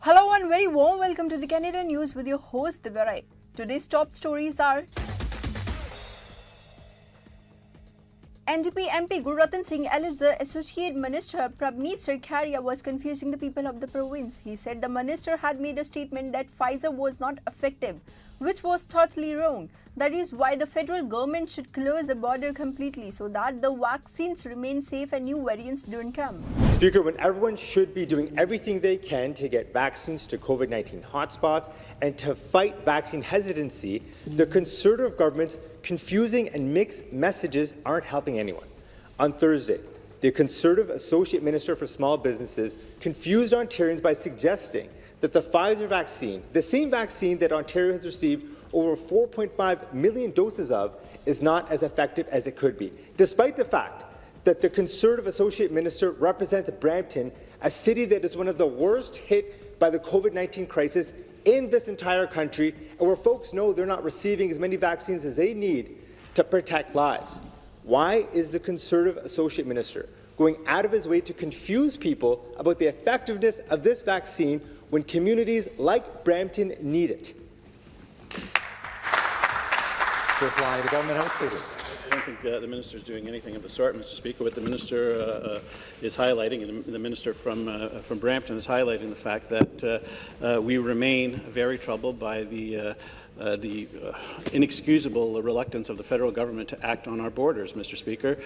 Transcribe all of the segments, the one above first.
Hello and very warm welcome to the Canadian News with your host Divya Rai. Today's top stories are NDP MP Gurratan Singh alleged the Associate Minister Prabneet Sarkaria was confusing the people of the province. He said the minister had made a statement that Pfizer was not effective, which was totally wrong. That is why the federal government should close the border completely so that the vaccines remain safe and new variants don't come. Speaker, when everyone should be doing everything they can to get vaccines to COVID-19 hotspots and to fight vaccine hesitancy, the Conservative government's confusing and mixed messages aren't helping anyone. On Thursday, the Conservative Associate Minister for Small Businesses confused Ontarians by suggesting that the Pfizer vaccine, the same vaccine that Ontario has received over 4.5 million doses of, is not as effective as it could be, despite the fact that the Conservative Associate Minister represents Brampton, a city that is one of the worst hit by the COVID-19 crisis in this entire country, and where folks know they're not receiving as many vaccines as they need to protect lives. Why is the Conservative Associate Minister going out of his way to confuse people about the effectiveness of this vaccine when communities like Brampton need it? To reply, the government House Leader. I don't think the minister is doing anything of the sort, Mr. Speaker. What the minister is highlighting, and the minister from Brampton is highlighting the fact that we remain very troubled by the inexcusable reluctance of the federal government to act on our borders, Mr. Speaker.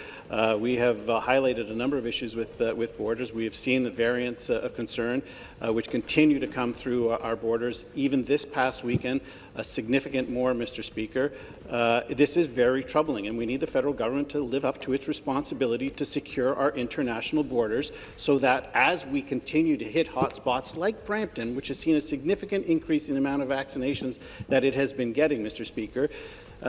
We have highlighted a number of issues with borders. We have seen the variants of concern which continue to come through our borders. Even this past weekend, a significant more, Mr. Speaker. This is very troubling, and we need the federal government to live up to its responsibility to secure our international borders so that as we continue to hit hotspots like Brampton, which has seen a significant increase in the amount of vaccinations that it has been getting, Mr. Speaker,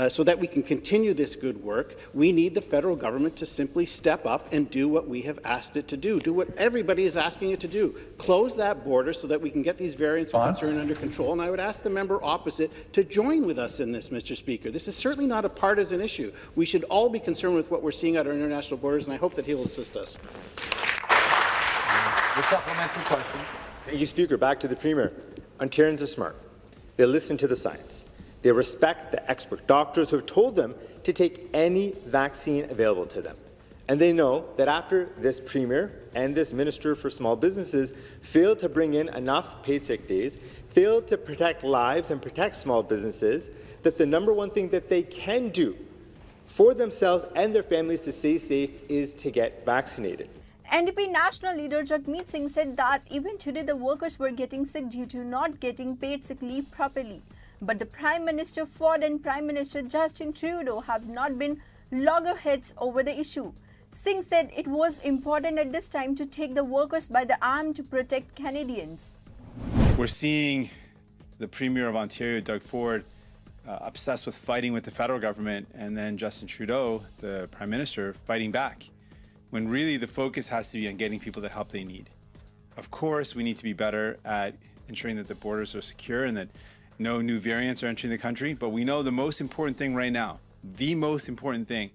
so that we can continue this good work, we need the federal government to simply step up and do what we have asked it to do what everybody is asking it to do. Close that border so that we can get these variants of concern under control. And I would ask the member opposite to join with us in this, Mr. Speaker. This is certainly not a partisan issue. We should all be concerned with what we're seeing at our international borders, and I hope that he will assist us. The supplementary question. Thank you, Speaker. Back to the Premier. Ontarians are smart. They listen to the science. They respect the expert doctors who have told them to take any vaccine available to them. And they know that after this Premier and this Minister for Small Businesses failed to bring in enough paid sick days, failed to protect lives and protect small businesses, that the number one thing that they can do for themselves and their families to stay safe is to get vaccinated. NDP National Leader Jagmeet Singh said that even today the workers were getting sick due to not getting paid sick leave properly. But the Prime Minister Ford and Prime Minister Justin Trudeau have not been loggerheads over the issue. Singh said it was important at this time to take the workers by the arm to protect Canadians. We're seeing the Premier of Ontario, Doug Ford, obsessed with fighting with the federal government, and then Justin Trudeau, the Prime Minister, fighting back, when really the focus has to be on getting people the help they need. Of course, we need to be better at ensuring that the borders are secure and that no new variants are entering the country, but we know the most important thing right now, the most important thing,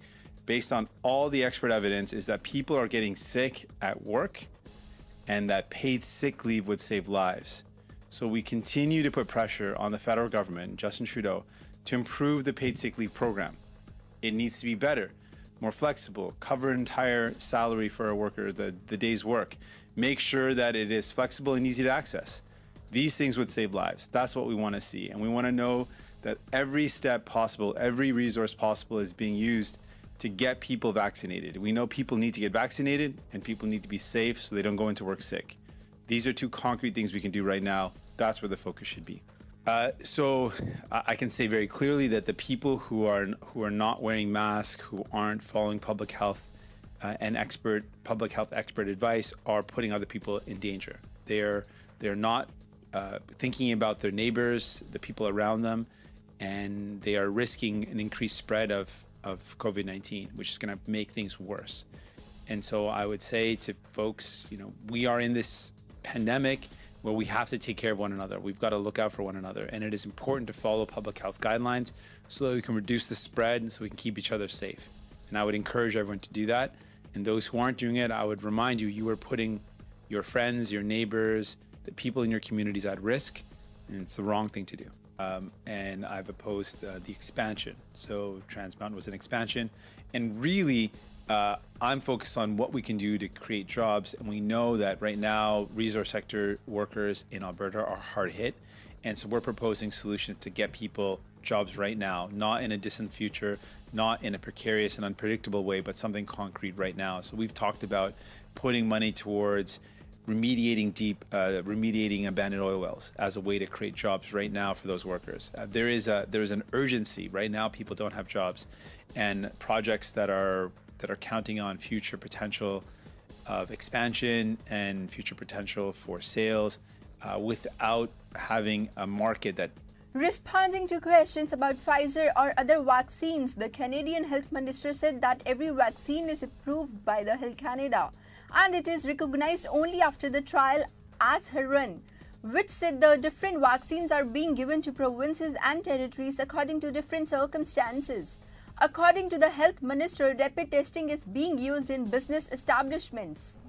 based on all the expert evidence, is that people are getting sick at work and that paid sick leave would save lives. So we continue to put pressure on the federal government, Justin Trudeau, to improve the paid sick leave program. It needs to be better, more flexible, cover entire salary for a worker, the day's work, make sure that it is flexible and easy to access. These things would save lives. That's what we want to see. And we want to know that every step possible, every resource possible is being used to get people vaccinated. We know people need to get vaccinated and people need to be safe so they don't go into work sick. These are two concrete things we can do right now. That's where the focus should be. So I can say very clearly that the people who are not wearing masks, who aren't following public health public health expert advice, are putting other people in danger. They're not thinking about their neighbors, the people around them, and they are risking an increased spread of COVID-19, which is going to make things worse. And so I would say to folks, we are in this pandemic where we have to take care of one another. We've got to look out for one another. And it is important to follow public health guidelines so that we can reduce the spread and so we can keep each other safe. And I would encourage everyone to do that. And those who aren't doing it, I would remind you, you are putting your friends, your neighbors, the people in your community is at risk, and it's the wrong thing to do. And I've opposed the expansion. So Trans Mountain was an expansion, and really I'm focused on what we can do to create jobs. And we know that right now resource sector workers in Alberta are hard hit, and so we're proposing solutions to get people jobs right now, not in a distant future, not in a precarious and unpredictable way, but something concrete right now. So we've talked about putting money towards remediating abandoned oil wells as a way to create jobs right now for those workers. There is an urgency right now. People don't have jobs, and projects that are counting on future potential of expansion and future potential for sales without having a market that. Responding to questions about Pfizer or other vaccines, the Canadian Health Minister said that every vaccine is approved by the Health Canada and it is recognized only after the trial as run, which said the different vaccines are being given to provinces and territories according to different circumstances. According to the Health Minister, rapid testing is being used in business establishments.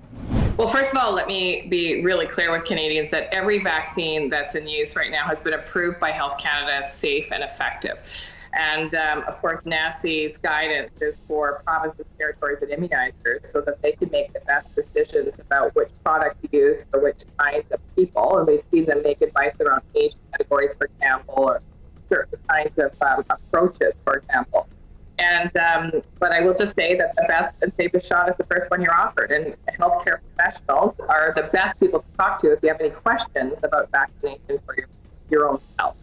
Well, first of all, let me be really clear with Canadians that every vaccine that's in use right now has been approved by Health Canada as safe and effective. And of course, NACI's guidance is for provinces, territories, and immunizers so that they can make the best decisions about which product to use for which kinds of people. And we've seen them make advice around age categories, for example, or certain kinds of approaches, for example. And but I will just say that the best and safest shot is the first one you're offered. And healthcare professionals are the best people to talk to if you have any questions about vaccination for your own health.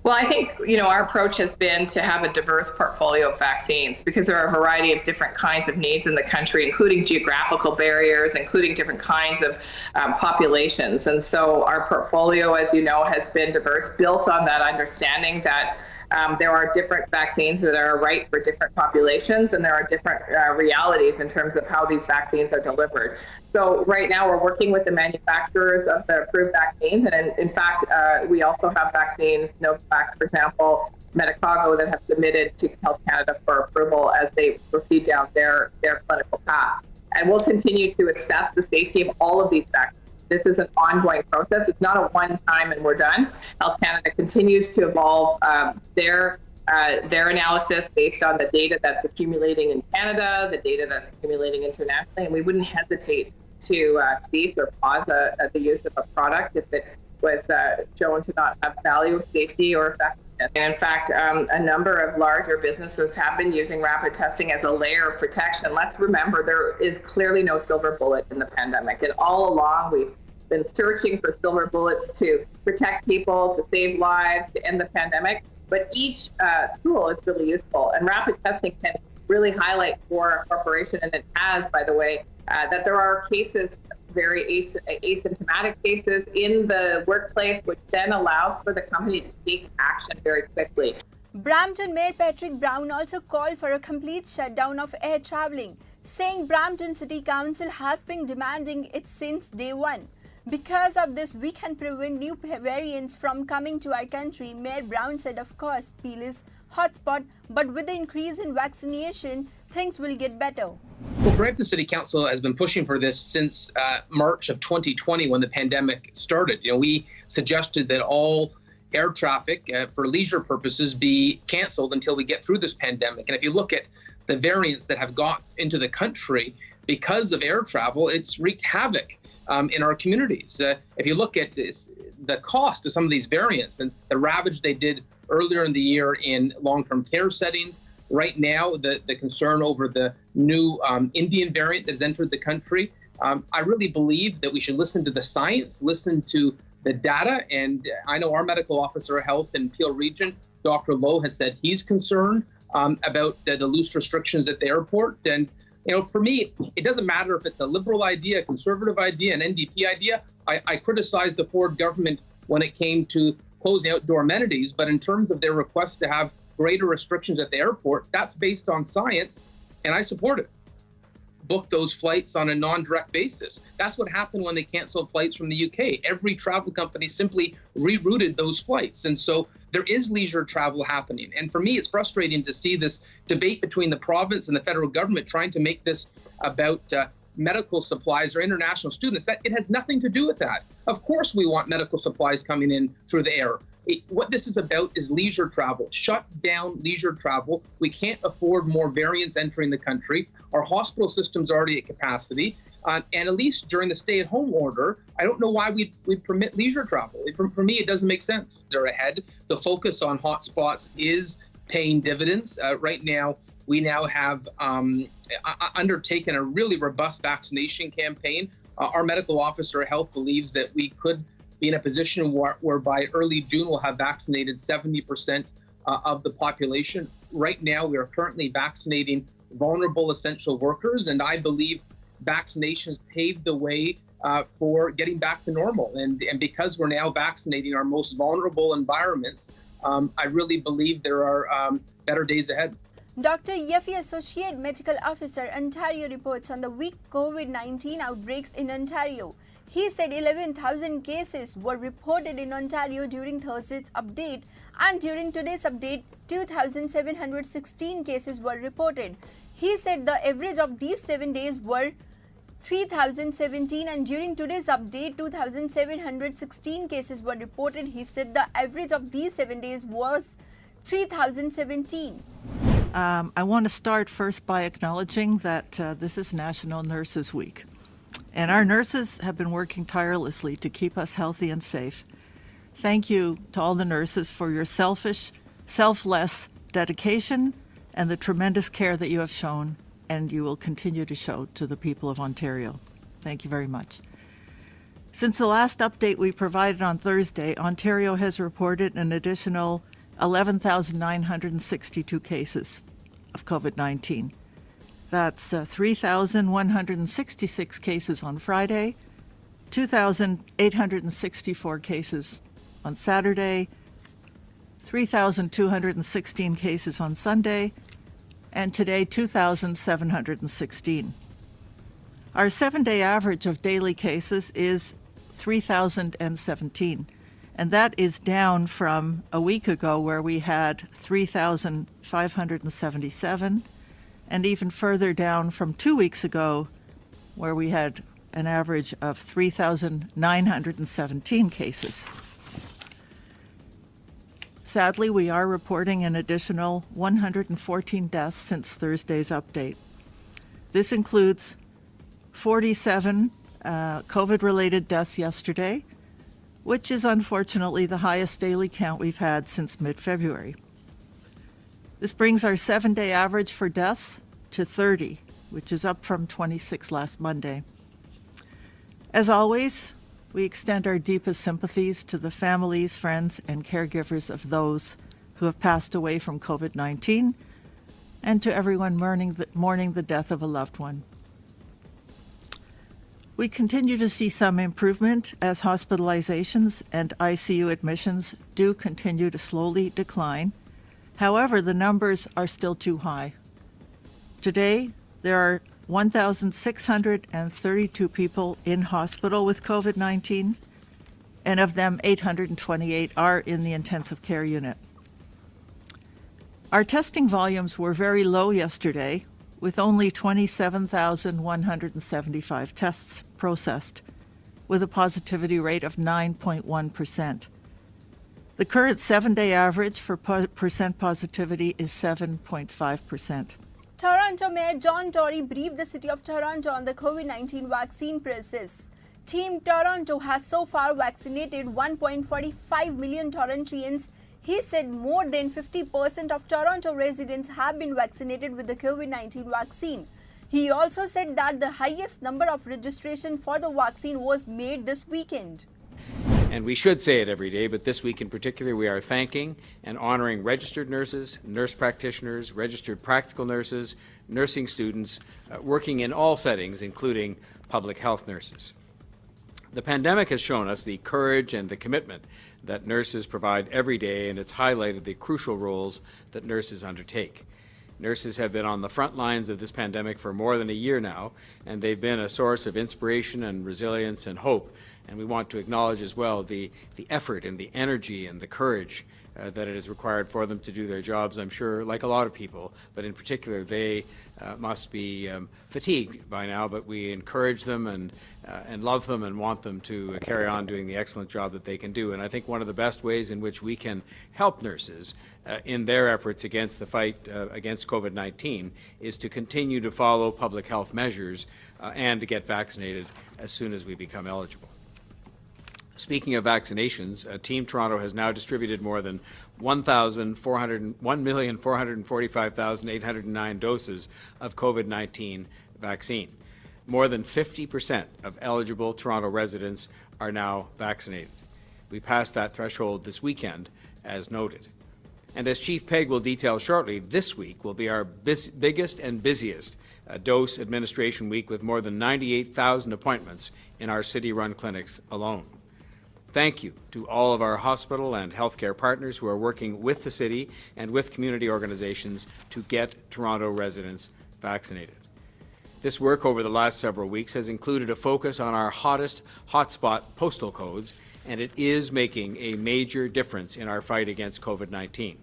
Well, I think, our approach has been to have a diverse portfolio of vaccines because there are a variety of different kinds of needs in the country, including geographical barriers, including different kinds of populations. And so our portfolio, as you know, has been diverse, built on that understanding that there are different vaccines that are right for different populations, and there are different realities in terms of how these vaccines are delivered. So right now we're working with the manufacturers of the approved vaccines, and in fact, we also have vaccines, Novavax, for example, Medicago, that have submitted to Health Canada for approval as they proceed down their clinical path. And we'll continue to assess the safety of all of these vaccines. This is an ongoing process. It's not a one-time and we're done. Health Canada continues to evolve their analysis based on the data that's accumulating in Canada, the data that's accumulating internationally, and we wouldn't hesitate to cease or pause the use of a product if it was shown to not have value, safety, or effectiveness. And in fact, a number of larger businesses have been using rapid testing as a layer of protection. Let's remember, there is clearly no silver bullet in the pandemic, and all along we've been searching for silver bullets to protect people, to save lives, to end the pandemic. But each tool is really useful, and rapid testing can really highlight for a corporation, and it has, by the way, that there are cases, very asymptomatic cases in the workplace, which then allows for the company to take action very quickly. Brampton Mayor Patrick Brown also called for a complete shutdown of air travelling, saying Brampton City Council has been demanding it since day one. Because of this, we can prevent new variants from coming to our country. Mayor Brown said, of course, Peel is hotspot, but with the increase in vaccination, things will get better. Well, Brampton City Council has been pushing for this since March of 2020 when the pandemic started. We suggested that all air traffic for leisure purposes be canceled until we get through this pandemic. And if you look at the variants that have got into the country because of air travel, it's wreaked havoc in our communities. If you look at the cost of some of these variants and the ravage they did earlier in the year in long-term care settings, right now the concern over the new Indian variant that has entered the country, I really believe that we should listen to the science, listen to the data. And I know our medical officer of health in Peel Region, Dr. Lowe, has said he's concerned about the loose restrictions at the airport. And for me, it doesn't matter if it's a Liberal idea, a Conservative idea, an NDP idea. I criticized the Ford government when it came to closing outdoor amenities, but in terms of their request to have greater restrictions at the airport, that's based on science, and I support it. Book those flights on a non-direct basis. That's what happened when they canceled flights from the UK. Every travel company simply rerouted those flights. And so there is leisure travel happening. And for me, it's frustrating to see this debate between the province and the federal government trying to make this about medical supplies or international students. That it has nothing to do with that. Of course, we want medical supplies coming in through the air. What this is about is leisure travel. Shut down leisure travel. We can't afford more variants entering the country. Our hospital system's already at capacity. And at least during the stay-at-home order, I don't know why we permit leisure travel. For me, it doesn't make sense. They're ahead. The focus on hotspots is paying dividends. Right now, we now have undertaken a really robust vaccination campaign. Our medical officer of health believes that we could be in a position where by early June we'll have vaccinated 70% of the population. Right now, we are currently vaccinating vulnerable essential workers, and I believe vaccinations paved the way for getting back to normal. And because we're now vaccinating our most vulnerable environments, I really believe there are better days ahead. Dr. Yeffy, Associate Medical Officer, Ontario, reports on the weak COVID-19 outbreaks in Ontario. He said 11,000 cases were reported in Ontario during Thursday's update, and during today's update, 2,716 cases were reported. He said the average of these 7 days were 3,017, and during today's update, 2,716 cases were reported. He said the average of these 7 days was 3,017. I want to start first by acknowledging that this is National Nurses Week. And our nurses have been working tirelessly to keep us healthy and safe. Thank you to all the nurses for your selfless dedication and the tremendous care that you have shown and you will continue to show to the people of Ontario. Thank you very much. Since the last update we provided on Thursday, Ontario has reported an additional 11,962 cases of COVID-19. That's 3,166 cases on Friday, 2,864 cases on Saturday, 3,216 cases on Sunday, and today 2,716. Our 7-day average of daily cases is 3,017, and that is down from a week ago where we had 3,577, and even further down from 2 weeks ago where we had an average of 3,917 cases. Sadly, we are reporting an additional 114 deaths since Thursday's update. This includes 47 COVID-related deaths yesterday, which is unfortunately the highest daily count we've had since mid-February. This brings our 7-day average for deaths to 30, which is up from 26 last Monday. As always, we extend our deepest sympathies to the families, friends, and caregivers of those who have passed away from COVID-19 and to everyone mourning the death of a loved one. We continue to see some improvement as hospitalizations and ICU admissions do continue to slowly decline. However, the numbers are still too high. Today, there are 1,632 people in hospital with COVID-19, and of them, 828 are in the intensive care unit. Our testing volumes were very low yesterday, with only 27,175 tests processed, with a positivity rate of 9.1%. The current 7-day average for percent positivity is 7.5%. Toronto Mayor John Tory briefed the City of Toronto on the COVID-19 vaccine process. Team Toronto has so far vaccinated 1.45 million Torontarians. He said more than 50% of Toronto residents have been vaccinated with the COVID-19 vaccine. He also said that the highest number of registration for the vaccine was made this weekend. And we should say it every day, but this week in particular, we are thanking and honoring registered nurses, nurse practitioners, registered practical nurses, nursing students, working in all settings, including public health nurses. The pandemic has shown us the courage and the commitment that nurses provide every day, and it's highlighted the crucial roles that nurses undertake. Nurses have been on the front lines of this pandemic for more than a year now, and they've been a source of inspiration and resilience and hope. And we want to acknowledge as well the effort and the energy and the courage that it is required for them to do their jobs, I'm sure, like a lot of people, but in particular they must be fatigued by now, but we encourage them and love them and want them to carry on doing the excellent job that they can do. And I think one of the best ways in which we can help nurses in their efforts against the fight against COVID-19 is to continue to follow public health measures and to get vaccinated as soon as we become eligible. Speaking of vaccinations, Team Toronto has now distributed more than 1,445,809 doses of COVID-19 vaccine. More than 50% of eligible Toronto residents are now vaccinated. We passed that threshold this weekend, as noted. And as Chief Pegg will detail shortly, this week will be our biggest and busiest dose administration week, with more than 98,000 appointments in our city-run clinics alone. Thank you to all of our hospital and healthcare partners who are working with the city and with community organizations to get Toronto residents vaccinated. This work over the last several weeks has included a focus on our hottest hotspot postal codes, and it is making a major difference in our fight against COVID-19.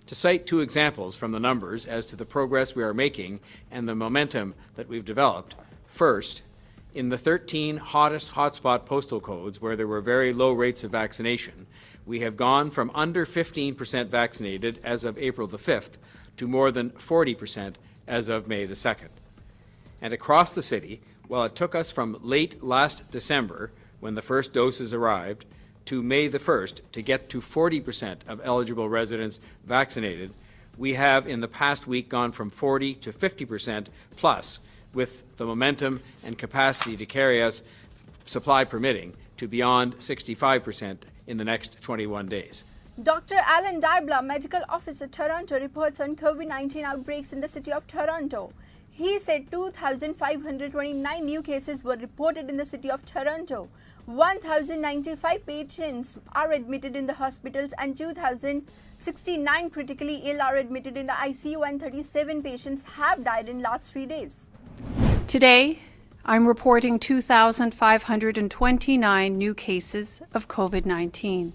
To cite two examples from the numbers as to the progress we are making and the momentum that we've developed, first, in the 13 hottest hotspot postal codes where there were very low rates of vaccination, we have gone from under 15% vaccinated as of April the 5th to more than 40% as of May the 2nd. And across the city, while it took us from late last December, when the first doses arrived, to May the 1st to get to 40% of eligible residents vaccinated, we have in the past week gone from 40 to 50% plus, with the momentum and capacity to carry us, supply permitting, to beyond 65% in the next 21 days. Dr. Alan Dibla, Medical Officer, Toronto, reports on COVID-19 outbreaks in the city of Toronto. He said 2,529 new cases were reported in the city of Toronto. 1,095 patients are admitted in the hospitals and 2,069 critically ill are admitted in the ICU, and 37 patients have died in last 3 days. Today, I'm reporting 2,529 new cases of COVID-19.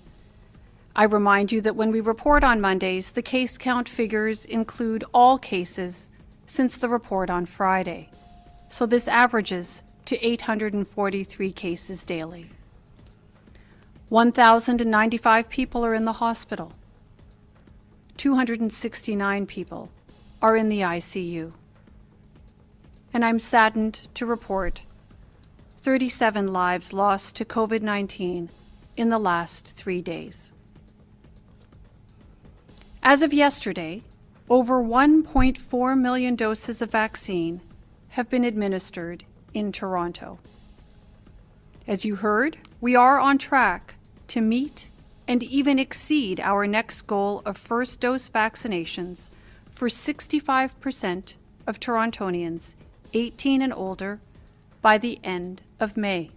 I remind you that when we report on Mondays, the case count figures include all cases since the report on Friday. So this averages to 843 cases daily. 1,095 people are in the hospital. 269 people are in the ICU. And I'm saddened to report 37 lives lost to COVID-19 in the last 3 days. As of yesterday, over 1.4 million doses of vaccine have been administered in Toronto. As you heard, we are on track to meet and even exceed our next goal of first dose vaccinations for 65% of Torontonians 18 and older by the end of May.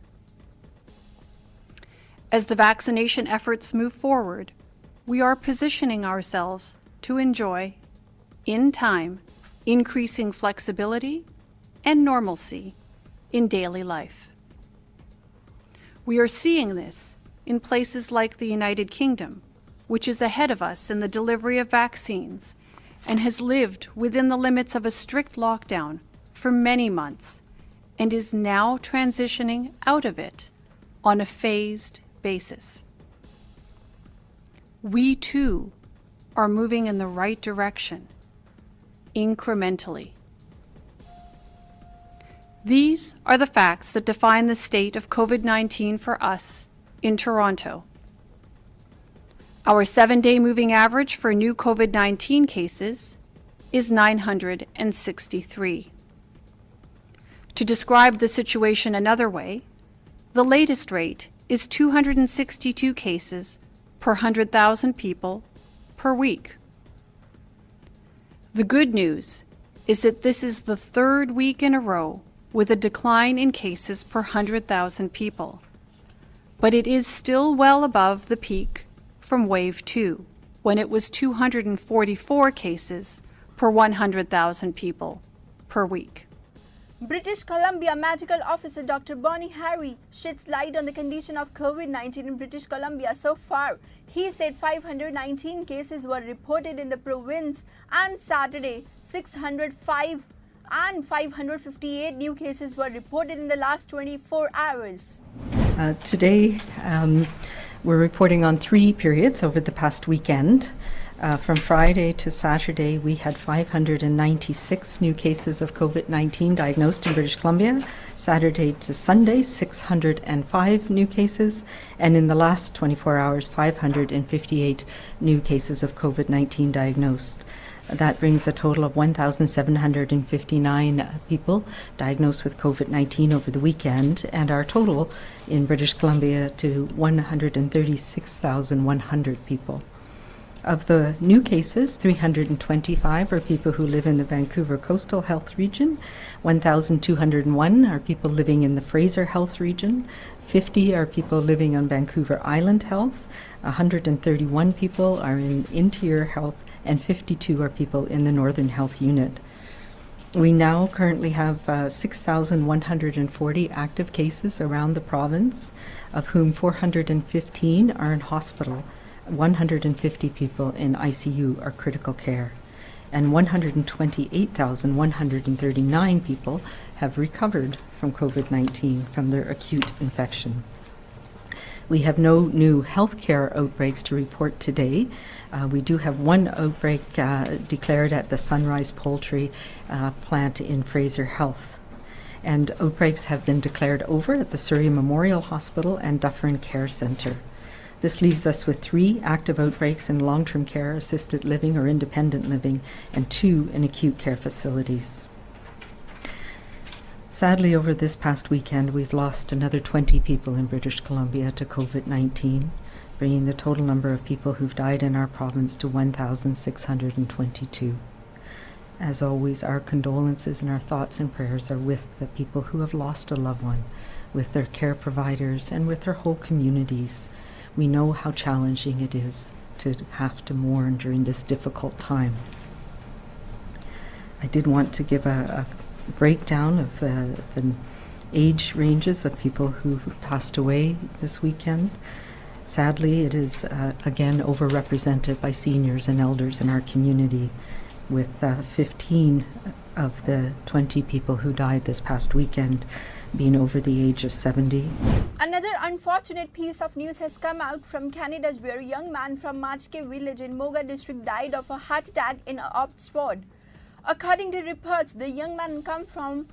As the vaccination efforts move forward, we are positioning ourselves to enjoy, in time, increasing flexibility and normalcy in daily life. We are seeing this in places like the United Kingdom, which is ahead of us in the delivery of vaccines and has lived within the limits of a strict lockdown for many months and is now transitioning out of it on a phased basis. We too are moving in the right direction, incrementally. These are the facts that define the state of COVID-19 for us in Toronto. Our 7-day moving average for new COVID-19 cases is 963. To describe the situation another way, the latest rate is 262 cases per 100,000 people per week. The good news is that this is the third week in a row with a decline in cases per 100,000 people, but it is still well above the peak from Wave 2, when it was 244 cases per 100,000 people per week. British Columbia Medical Officer Dr. Bonnie Harry sheds light on the condition of COVID-19 in British Columbia so far. He said 519 cases were reported in the province and Saturday 605 and 558 new cases were reported in the last 24 hours. Today, we're reporting on 3 periods over the past weekend. From Friday to Saturday, we had 596 new cases of COVID-19 diagnosed in British Columbia. Saturday to Sunday, 605 new cases. And in the last 24 hours, 558 new cases of COVID-19 diagnosed. That brings a total of 1,759 people diagnosed with COVID-19 over the weekend, and our total in British Columbia to 136,100 people. Of the new cases, 325 are people who live in the Vancouver Coastal Health Region, 1,201 are people living in the Fraser Health Region, 50 are people living on Vancouver Island Health, 131 people are in Interior Health, and 52 are people in the Northern Health Unit. We now currently have 6,140 active cases around the province, of whom 415 are in hospital. 150 people in ICU or critical care, and 128,139 people have recovered from COVID-19 from their acute infection. We have no new healthcare outbreaks to report today. We do have one outbreak declared at the Sunrise Poultry plant in Fraser Health. And outbreaks have been declared over at the Surrey Memorial Hospital and Dufferin Care Centre. This leaves us with 3 active outbreaks in long-term care, assisted living or independent living, and 2 in acute care facilities. Sadly, over this past weekend, we've lost another 20 people in British Columbia to COVID-19, bringing the total number of people who've died in our province to 1,622. As always, our condolences and our thoughts and prayers are with the people who have lost a loved one, with their care providers, and with their whole communities. We know how challenging it is to have to mourn during this difficult time. I did want to give a breakdown of the age ranges of people who passed away this weekend. Sadly, it is again overrepresented by seniors and elders in our community, with 15 of the 20 people who died this past weekend being over the age of 70. Another unfortunate piece of news has come out from Canada, where a young man from Majke village in Moga district died of a heart attack in Oxford. According to reports, the young man came from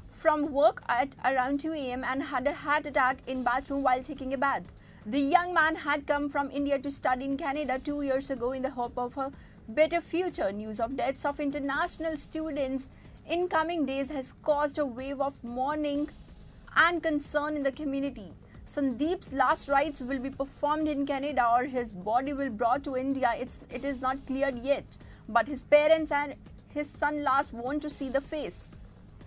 work at around 2 a.m. and had a heart attack in bathroom while taking a bath. The young man had come from India to study in Canada 2 years ago in the hope of a better future. News of deaths of international students in coming days has caused a wave of mourning and concern in the community. Sandeep's last rites will be performed in Canada, or his body will be brought to India. It is not cleared yet, but his parents and his son last want to see the face.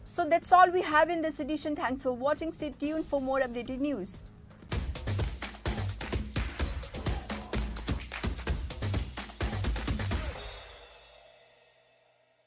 So that's all we have in this edition. Thanks for watching. Stay tuned for more updated news.